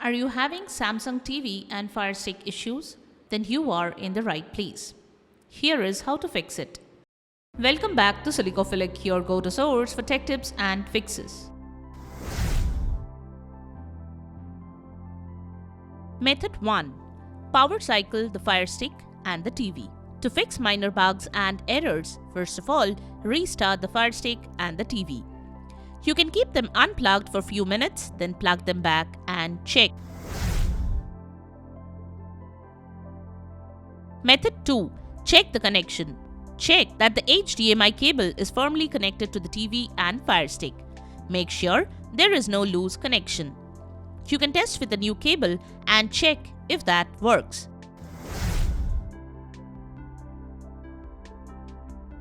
Are you having Samsung TV and Fire Stick issues? Then you are in the right place. Here is how to fix it. Welcome back to Silicophilic, your go-to source for tech tips and fixes. Method 1. Power cycle the Fire Stick and the TV. To fix minor bugs and errors, first of all, restart the Fire Stick and the TV. You can keep them unplugged for a few minutes, then plug them back and check. Method 2. Check the connection. Check that the HDMI cable is firmly connected to the TV and Fire Stick. Make sure there is no loose connection. You can test with a new cable and check if that works.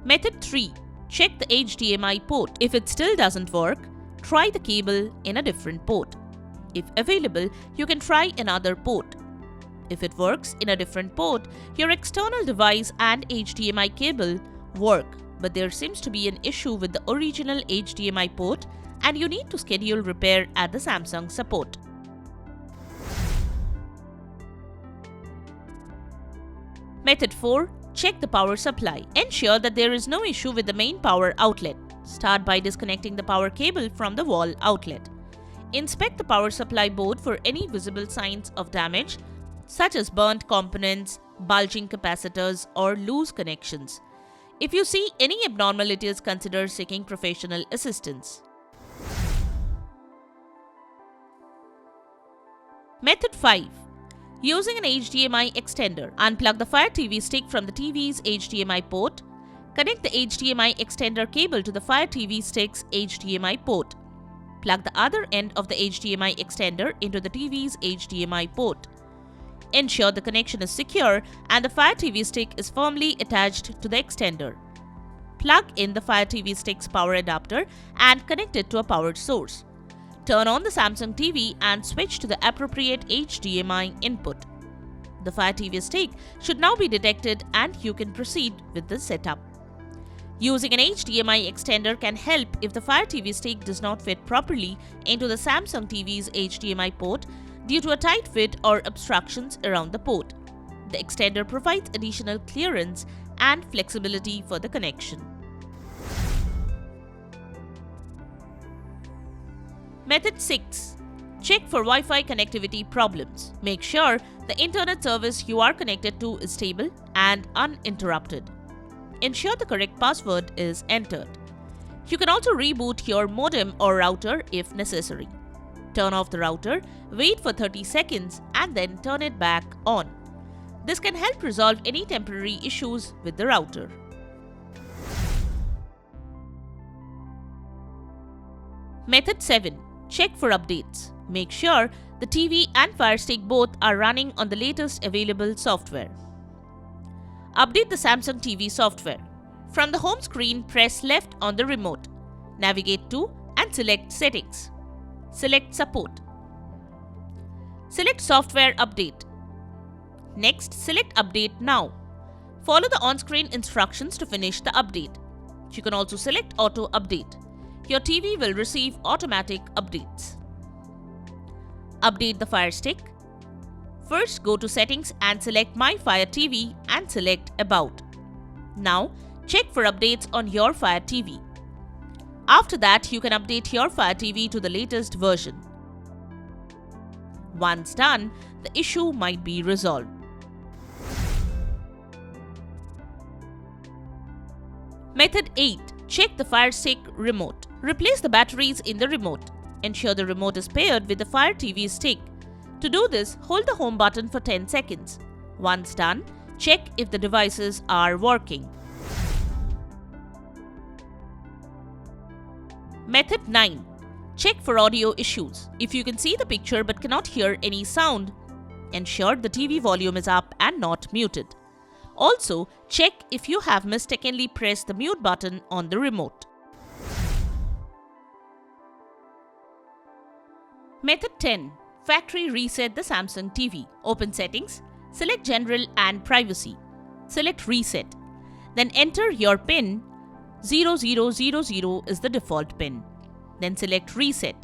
Method 3. Check the HDMI port. If it still doesn't work, try the cable in a different port. If available, you can try another port. If it works in a different port, your external device and HDMI cable work, but there seems to be an issue with the original HDMI port and you need to schedule repair at the Samsung support. Method 4. Check the power supply. Ensure that there is no issue with the main power outlet. Start by disconnecting the power cable from the wall outlet. Inspect the power supply board for any visible signs of damage, such as burnt components, bulging capacitors, or loose connections. If you see any abnormalities, consider seeking professional assistance. Method 5. Using an HDMI extender. Unplug the Fire TV stick from the TV's HDMI port. Connect the HDMI extender cable to the Fire TV stick's HDMI port. Plug the other end of the HDMI extender into the TV's HDMI port. Ensure the connection is secure and the Fire TV stick is firmly attached to the extender. Plug in the Fire TV stick's power adapter and connect it to a powered source. Turn on the Samsung TV and switch to the appropriate HDMI input. The Fire TV stick should now be detected and you can proceed with the setup. Using an HDMI extender can help if the Fire TV stick does not fit properly into the Samsung TV's HDMI port due to a tight fit or obstructions around the port. The extender provides additional clearance and flexibility for the connection. Method 6. Check for Wi-Fi connectivity problems. Make sure the internet service you are connected to is stable and uninterrupted. Ensure the correct password is entered. You can also reboot your modem or router if necessary. Turn off the router, wait for 30 seconds and then turn it back on. This can help resolve any temporary issues with the router. Method 7. Check for updates. Make sure the TV and Fire Stick both are running on the latest available software. Update the Samsung TV software. From the home screen, press left on the remote. Navigate to and select Settings. Select Support. Select Software Update. Next, select Update Now. Follow the on-screen instructions to finish the update. You can also select Auto Update. Your TV will receive automatic updates. Update the Fire Stick. First, go to Settings and select My Fire TV and select About. Now, check for updates on your Fire TV. After that, you can update your Fire TV to the latest version. Once done, the issue might be resolved. Method 8. Check the Fire Stick remote. Replace the batteries in the remote. Ensure the remote is paired with the Fire TV stick. To do this, hold the home button for 10 seconds. Once done, check if the devices are working. Method 9. Check for audio issues. If you can see the picture but cannot hear any sound, ensure the TV volume is up and not muted. Also, check if you have mistakenly pressed the mute button on the remote. Method 10. Factory reset the Samsung TV. Open Settings, select General and Privacy. Select Reset. Then enter your PIN. 0000 is the default PIN. Then select Reset.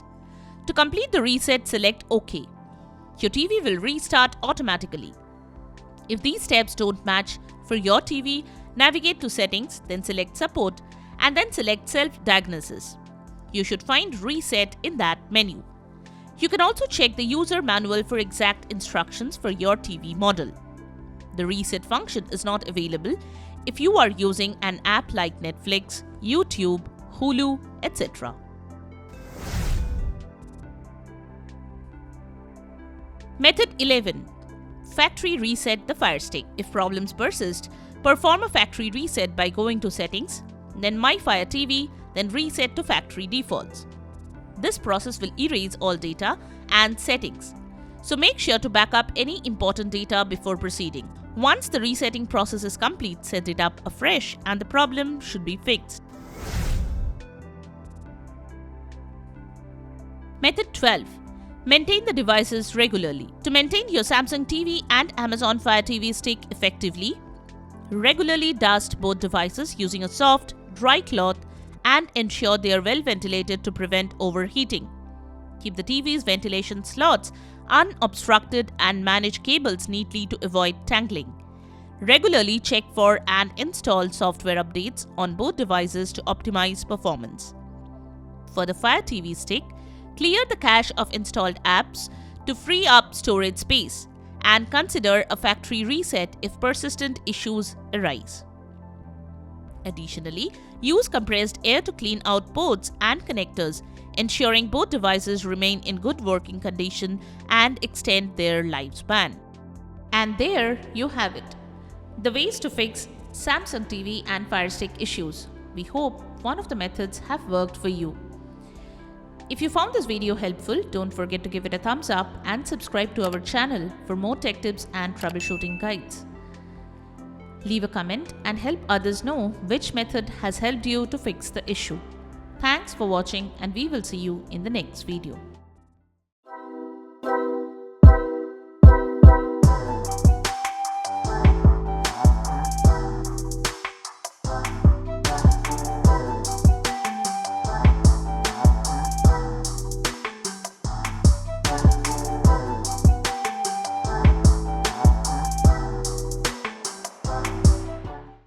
To complete the reset, select OK. your TV will restart automatically. If these steps don't match for your TV, navigate to Settings, then select Support, and then select Self-Diagnosis. You should find Reset in that menu. You can also check the user manual for exact instructions for your TV model. The reset function is not available if you are using an app like Netflix, YouTube, Hulu, etc. Method 11. Factory reset the Fire Stick. If problems persist, perform a factory reset by going to Settings, then My Fire TV, then Reset to Factory Defaults. This process will erase all data and settings. So make sure to back up any important data before proceeding. Once the resetting process is complete, set it up afresh and the problem should be fixed. Method 12. Maintain the devices regularly. To maintain your Samsung TV and Amazon Fire TV Stick effectively, regularly dust both devices using a soft, dry cloth and ensure they are well ventilated to prevent overheating. Keep the TV's ventilation slots unobstructed and manage cables neatly to avoid tangling. Regularly check for and install software updates on both devices to optimize performance. For the Fire TV Stick, clear the cache of installed apps to free up storage space and consider a factory reset if persistent issues arise. Additionally, use compressed air to clean out ports and connectors, ensuring both devices remain in good working condition and extend their lifespan. And there you have it, the ways to fix Samsung TV and Fire Stick issues. We hope one of the methods have worked for you. If you found this video helpful, don't forget to give it a thumbs up and subscribe to our channel for more tech tips and troubleshooting guides. Leave a comment and help others know which method has helped you to fix the issue. Thanks for watching and we will see you in the next video.